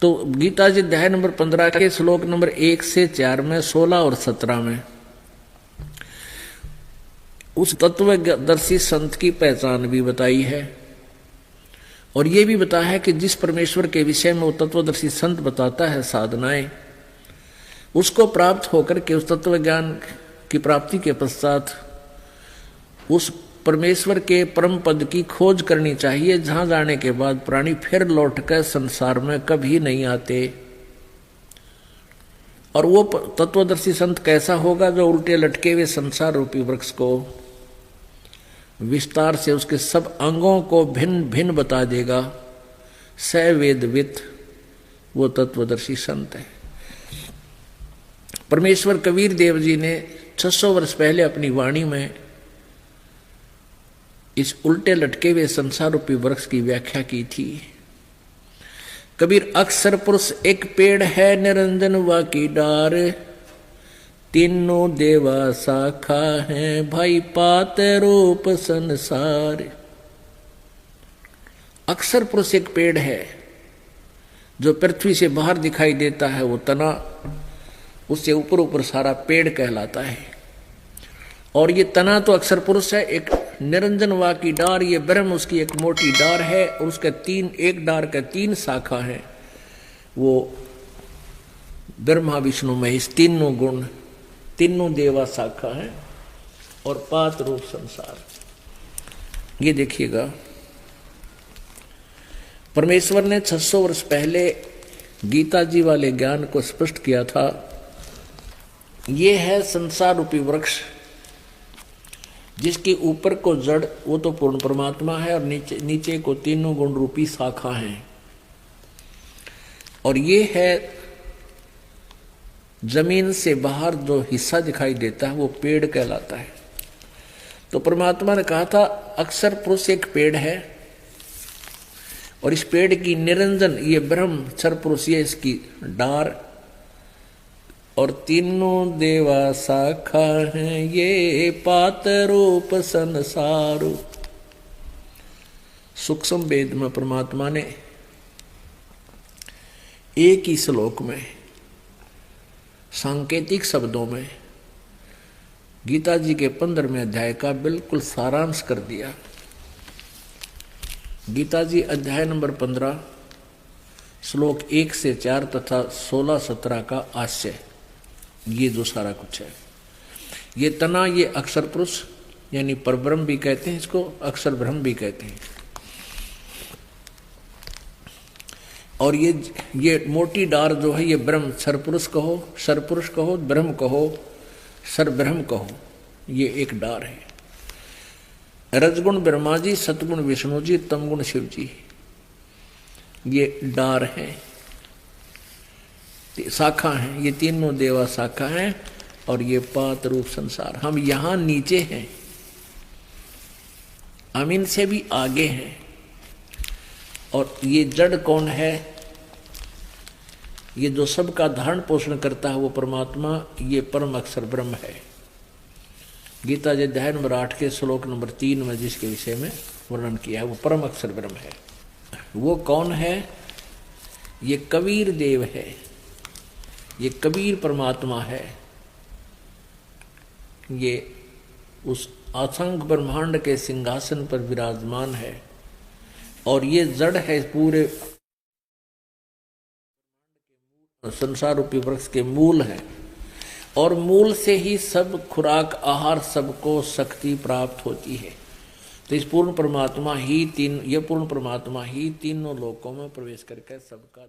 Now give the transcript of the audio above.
तो गीता जी अध्याय नंबर 15 के श्लोक नंबर 1 से 4 में, 16 और 17 में उस तत्वदर्शी संत की पहचान भी बताई है और ये भी बताया है कि जिस परमेश्वर के विषय में वो तत्वदर्शी संत बताता है साधनाएं, उसको प्राप्त होकर के उस तत्व ज्ञान की प्राप्ति के पश्चात उस परमेश्वर के परम पद की खोज करनी चाहिए, जहां जाने के बाद प्राणी फिर लौटकर संसार में कभी नहीं आते। और वो तत्वदर्शी संत कैसा होगा? जो उल्टे लटके हुए संसार रूपी वृक्ष को विस्तार से उसके सब अंगों को भिन्न भिन्न बता देगा। स वेदवित वो तत्वदर्शी संत है। परमेश्वर कबीर देव जी ने 600 वर्ष पहले अपनी वाणी में इस उल्टे लटके हुए संसार रूपी वृक्ष की व्याख्या की थी। कबीर अक्षर पुरुष एक पेड़ है, निरंजन वा की डार, तीनों देवा शाखा है, भाई पात रूप संसार। अक्षर पुरुष एक पेड़ है जो पृथ्वी से बाहर दिखाई देता है, वो तना उससे ऊपर ऊपर सारा पेड़ कहलाता है। और ये तना तो अक्षर पुरुष है। एक निरंजन वा की डार, ये ब्रह्म उसकी एक मोटी डार है और उसके एक डार का 3 शाखा है। वो ब्रह्मा विष्णु महेश तीनों गुण, तीनों देवा शाखा है और पात रूप संसार। ये देखिएगा, परमेश्वर ने 600 वर्ष पहले गीता जी वाले ज्ञान को स्पष्ट किया था। ये है संसार रूपी वृक्ष, जिसके ऊपर को जड़ वो तो पूर्ण परमात्मा है और नीचे को तीनों गुण रूपी शाखा है। और ये है जमीन से बाहर जो हिस्सा दिखाई देता है, वो पेड़ कहलाता है। तो परमात्मा ने कहा था अक्षर पुरुष एक पेड़ है और इस पेड़ की निरंजन ये ब्रह्म अक्षर पुरुष ये इसकी डार और तीनों देवा शाखा हैं, ये पात रूप संसार। सूक्ष्म वेद में परमात्मा ने एक ही श्लोक में सांकेतिक शब्दों में गीता जी के 15वें अध्याय का बिल्कुल सारांश कर दिया। गीता जी अध्याय नंबर 15 श्लोक 1 से 4 तथा 16-17 का आशय, ये जो सारा कुछ है। ये तना, ये अक्षर पुरुष यानी परब्रह्म भी कहते हैं, इसको अक्षर ब्रह्म भी कहते हैं। और ये मोटी डार जो है, ये ब्रह्म सरपुरुष कहो, सरपुरुष कहो, ब्रह्म कहो, सरब्रह्म कहो, ये एक डार है। रजगुण ब्रह्मा जी, सतगुण विष्णु जी, तमगुण शिव जी, ये डार है, शाखा है। ये तीनों देवा शाखा है और ये पात रूप संसार। हम यहां नीचे हैं, हम इनसे भी आगे हैं। और ये जड़ कौन है? ये जो सबका धारण पोषण करता है वो परमात्मा, ये परम अक्षर ब्रह्म है। गीता जी अध्याय नंबर 8 के श्लोक नंबर 3 में जिसके विषय में वर्णन किया है, वो परम अक्षर ब्रह्म है। वो कौन है? ये कबीर देव है, ये कबीर परमात्मा है। ये उस असंख्य ब्रह्मांड के सिंहासन पर विराजमान है और ये जड़ है पूरे संसार रूपी वृक्ष के मूल है। और मूल से ही सब खुराक आहार सबको शक्ति प्राप्त होती है। तो इस पूर्ण परमात्मा ही पूर्ण परमात्मा ही तीनों लोकों में प्रवेश करके सबका